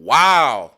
Wow.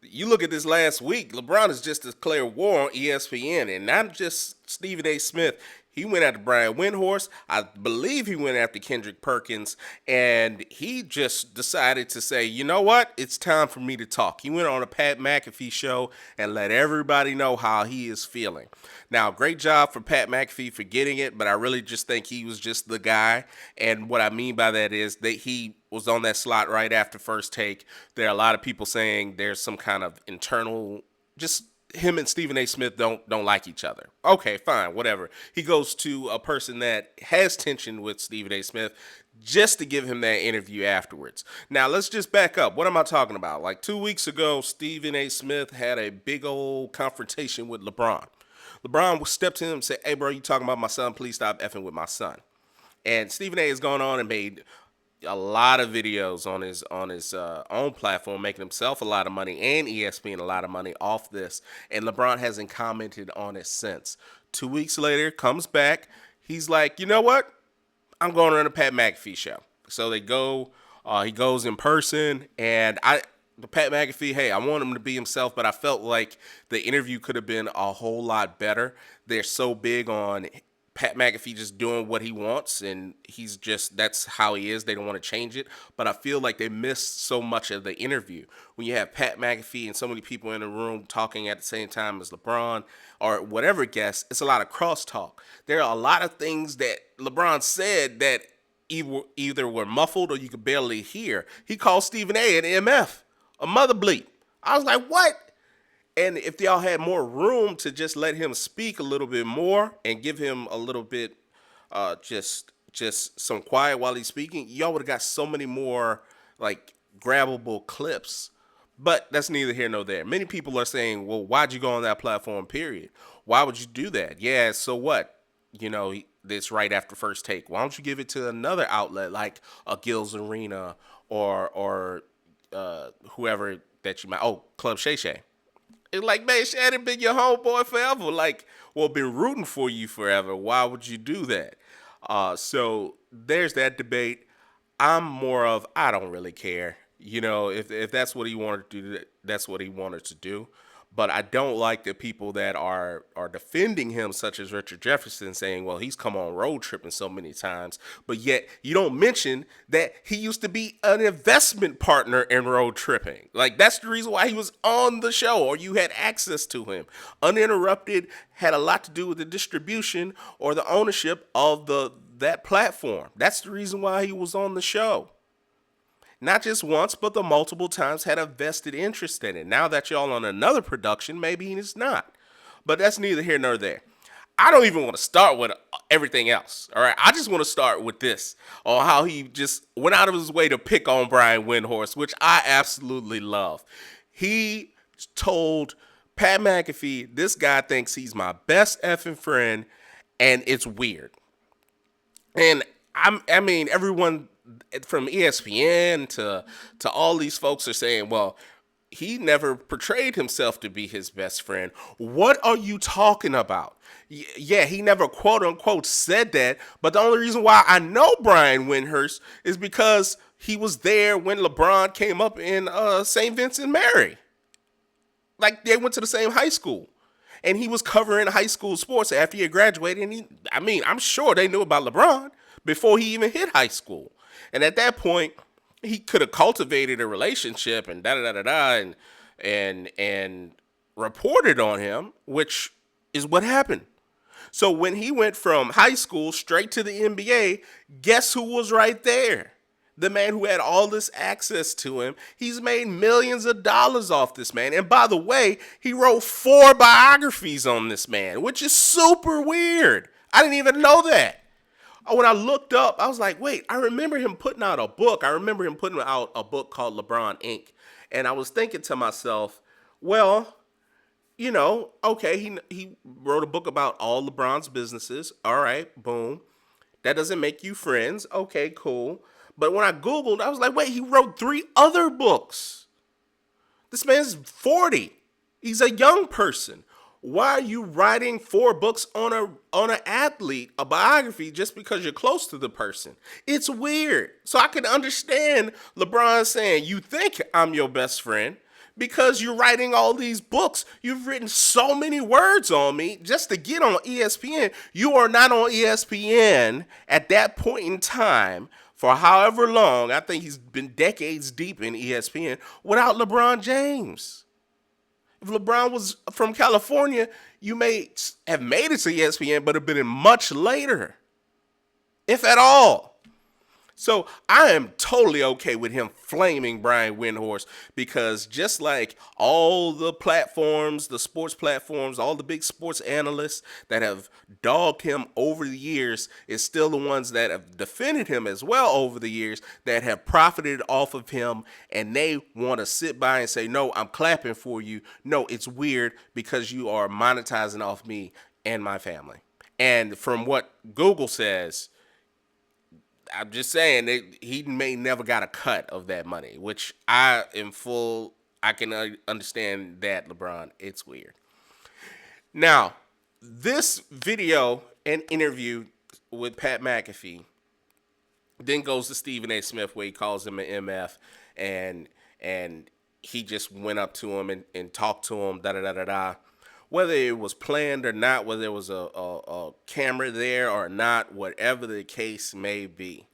You look at this last week, LeBron has just declared war on ESPN, and not just Stephen A. Smith. He went after Brian Windhorst. I believe he went after Kendrick Perkins, and he just decided to say, you know what? It's time for me to talk. He went on a Pat Mcafee show and let everybody know how he is feeling. Now, great job for Pat Mcafee for getting it, but I really just think he was just the guy. And what I mean by that is that he was on that slot right after First Take. There are a lot of people saying there's some kind of internal, just him and Stephen A. Smith don't like each other. Okay, fine, whatever. He goes to a person that has tension with Stephen A. Smith just to give him that interview afterwards. Now, let's just back up. What am I talking about? Like 2 weeks ago, Stephen A. Smith had a big old confrontation with LeBron. LeBron stepped to him and said, hey, bro, you talking about my son? Please stop effing with my son. And Stephen A. has gone on and made a lot of videos on his own platform, making himself a lot of money and ESPN a lot of money off this. And LeBron hasn't commented on it since. 2 weeks later, comes back. He's like, you know what? I'm going to run a Pat McAfee show. So they go. He goes in person, and Pat McAfee, hey, I want him to be himself, but I felt like the interview could have been a whole lot better. They're so big on Pat McAfee just doing what he wants, and that's how he is. They don't want to change it, but I feel like they missed so much of the interview. When you have Pat McAfee and so many people in the room talking at the same time as LeBron or whatever guest, it's a lot of crosstalk. There are a lot of things that LeBron said that either were muffled or you could barely hear. He called Stephen A. an MF, a mother bleep. I was like, what? And if y'all had more room to just let him speak a little bit more and give him a little bit, just some quiet while he's speaking, y'all would have got so many more like grabbable clips. But that's neither here nor there. Many people are saying, well, why'd you go on that platform, period? Why would you do that? Yeah, so what? You know, this right after First Take. Why don't you give it to another outlet like a Gil's Arena or whoever that you might, Club Shay Shay. It's like, man, Shannon been your homeboy forever. Like, well, been rooting for you forever. Why would you do that? So there's that debate. I'm more of, I don't really care. You know, if that's what he wanted to do, that's what he wanted to do. But I don't like the people that are defending him, such as Richard Jefferson, saying, well, he's come on road tripping so many times. But yet you don't mention that he used to be an investment partner in road tripping. Like, that's the reason why he was on the show, or you had access to him. Uninterrupted had a lot to do with the distribution or the ownership of that platform. That's the reason why he was on the show. Not just once, but the multiple times had a vested interest in it. Now that y'all on another production, maybe it's not. But that's neither here nor there. I don't even want to start with everything else. All right. I just want to start with this on how he just went out of his way to pick on Brian Windhorst, which I absolutely love. He told Pat McAfee, this guy thinks he's my best effing friend, and it's weird. And I mean, everyone from ESPN to all these folks are saying, well, he never portrayed himself to be his best friend. What are you talking about? Yeah, he never quote unquote said that, but the only reason why I know Brian Windhorst is because he was there when LeBron came up in St. Vincent Mary. Like, they went to the same high school. And he was covering high school sports after he had graduated. And I'm sure they knew about LeBron before he even hit high school. And at that point, he could have cultivated a relationship and and reported on him, which is what happened. So when he went from high school straight to the NBA, guess who was right there? The man who had all this access to him. He's made millions of dollars off this man. And by the way, he wrote 4 biographies on this man, which is super weird. I didn't even know that. When I looked up, I was like, wait, I remember him putting out a book. I remember him putting out a book called LeBron Inc. And I was thinking to myself, well, you know, okay, he wrote a book about all LeBron's businesses. All right, boom. That doesn't make you friends. Okay, cool. But when I Googled, I was like, wait, he wrote 3 other books. This man's 40. He's a young person. Why are you writing 4 books on an athlete, a biography, just because you're close to the person? It's weird. So I can understand LeBron saying, "You think I'm your best friend because you're writing all these books. You've written so many words on me just to get on ESPN. You are not on ESPN at that point in time." For however long, I think he's been decades deep in ESPN without LeBron James. If LeBron was from California, you may have made it to ESPN, but have been in much later, if at all. So I am totally okay with him flaming Brian Windhorst because just like all the platforms, the sports platforms, all the big sports analysts that have dogged him over the years is still the ones that have defended him as well over the years that have profited off of him, and they want to sit by and say, "No, I'm clapping for you. No, it's weird because you are monetizing off me and my family." And from what Google says, I'm just saying that he may never got a cut of that money, which I am full. I can understand that, LeBron. It's weird. Now, this video and interview with Pat McAfee then goes to Stephen A. Smith where he calls him an MF, and he just went up to him and talked to him, da da da da da. Whether it was planned or not, whether there was a camera there or not, whatever the case may be,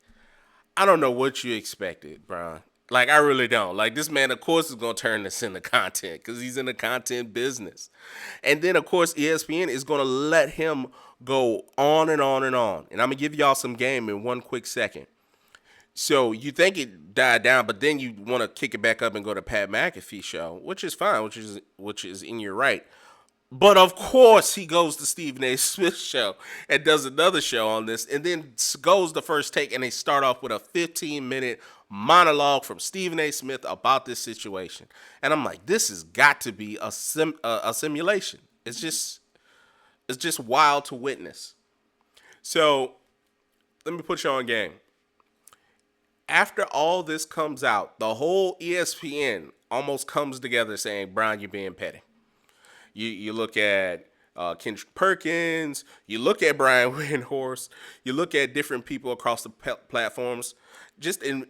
I don't know what you expected, Brian. Like, I really don't. Like, this man, of course, is going to turn this into content because he's in the content business. And then, of course, ESPN is going to let him go on and on and on. And I'm going to give y'all some game in one quick second. So you think it died down, but then you want to kick it back up and go to Pat McAfee show, which is fine, which is in your right. But of course, he goes to Stephen A. Smith's show and does another show on this, and then goes the first take, and they start off with a 15-minute monologue from Stephen A. Smith about this situation. And I'm like, this has got to be a simulation. It's just wild to witness. So let me put you on game. After all this comes out, the whole ESPN almost comes together saying, "Brian, you're being petty." You look at Kendrick Perkins, you look at Brian Windhorst, you look at different people across the platforms, just in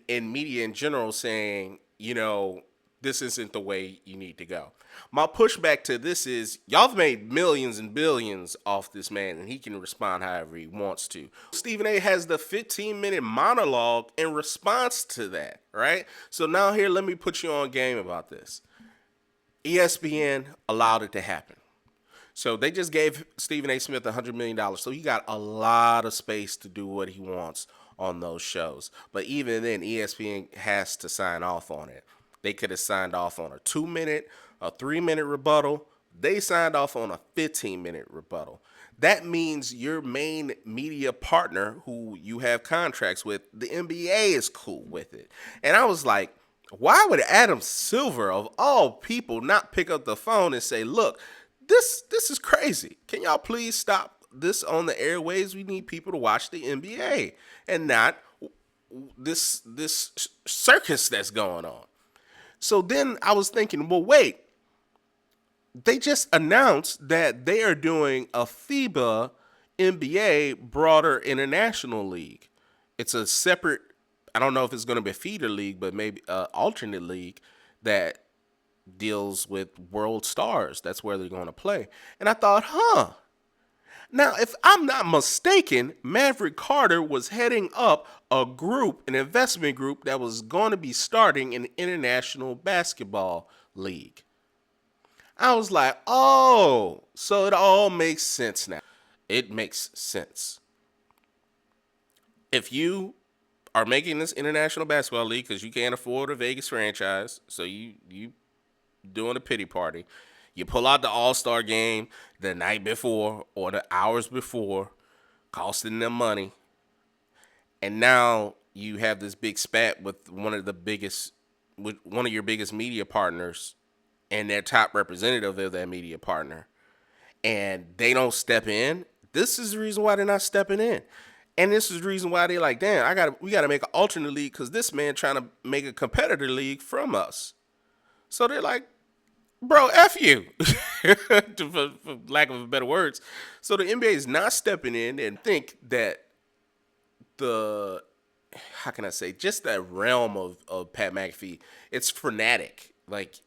media in general saying, this isn't the way you need to go. My pushback to this is, y'all have made millions and billions off this man, and he can respond however he wants to. Stephen A. has the 15-minute monologue in response to that, right? So now here, let me put you on game about this. ESPN allowed it to happen. So they just gave Stephen A. Smith $100 million. So he got a lot of space to do what he wants on those shows. But even then, ESPN has to sign off on it. They could have signed off on a 2-minute, a 3-minute rebuttal. They signed off on a 15-minute rebuttal. That means your main media partner, who you have contracts with, the NBA, is cool with it. And I was like, why would Adam Silver, of all people, not pick up the phone and say, "Look, this is crazy. Can y'all please stop this on the airwaves? We need people to watch the NBA and not this circus that's going on." So then I was thinking, well, wait. They just announced that they are doing a FIBA NBA broader international league. It's a separate, I don't know if it's going to be a feeder league, but maybe an alternate league that deals with world stars. That's where they're going to play. And I thought, Now, if I'm not mistaken, Maverick Carter was heading up a group, an investment group that was going to be starting an international basketball league. I was like, oh, so it all makes sense now. It makes sense. If you are making this international basketball league because you can't afford a Vegas franchise, so you doing a pity party. You pull out the All-Star game the night before or the hours before, costing them money. And now you have this big spat with one of your biggest media partners and their top representative of that media partner. And they don't step in. This is the reason why they're not stepping in. And this is the reason why they're like, damn, we got to make an alternate league because this man trying to make a competitor league from us. So they're like, Bro, F you, for lack of better words. So the NBA is not stepping in and think that the, how can I say, just that realm of Pat McAfee, it's frenetic. Like,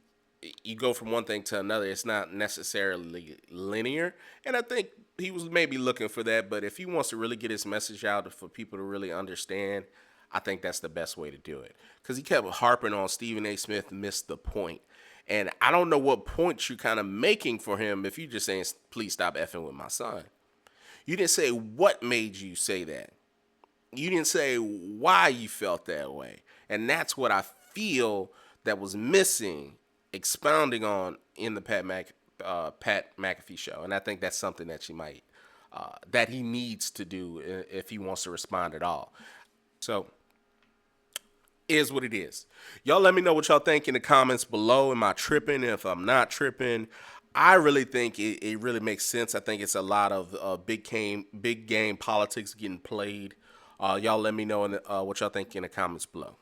you go from one thing to another. It's not necessarily linear. And I think he was maybe looking for that. But if he wants to really get his message out for people to really understand, I think that's the best way to do it. Because he kept harping on Stephen A. Smith missed the point. And I don't know what point you're kind of making for him if you're just saying, please stop effing with my son. You didn't say what made you say that. You didn't say why you felt that way. And that's what I feel that was missing, expounding on in the Pat McAfee show. And I think that's something that she might, that he needs to do if he wants to respond at all. So, is what it is. Y'all let me know what y'all think in the comments below. Am I tripping? If I'm not tripping, I really think it really makes sense. I think it's a lot of big game politics getting played. Y'all let me know what y'all think in the comments below.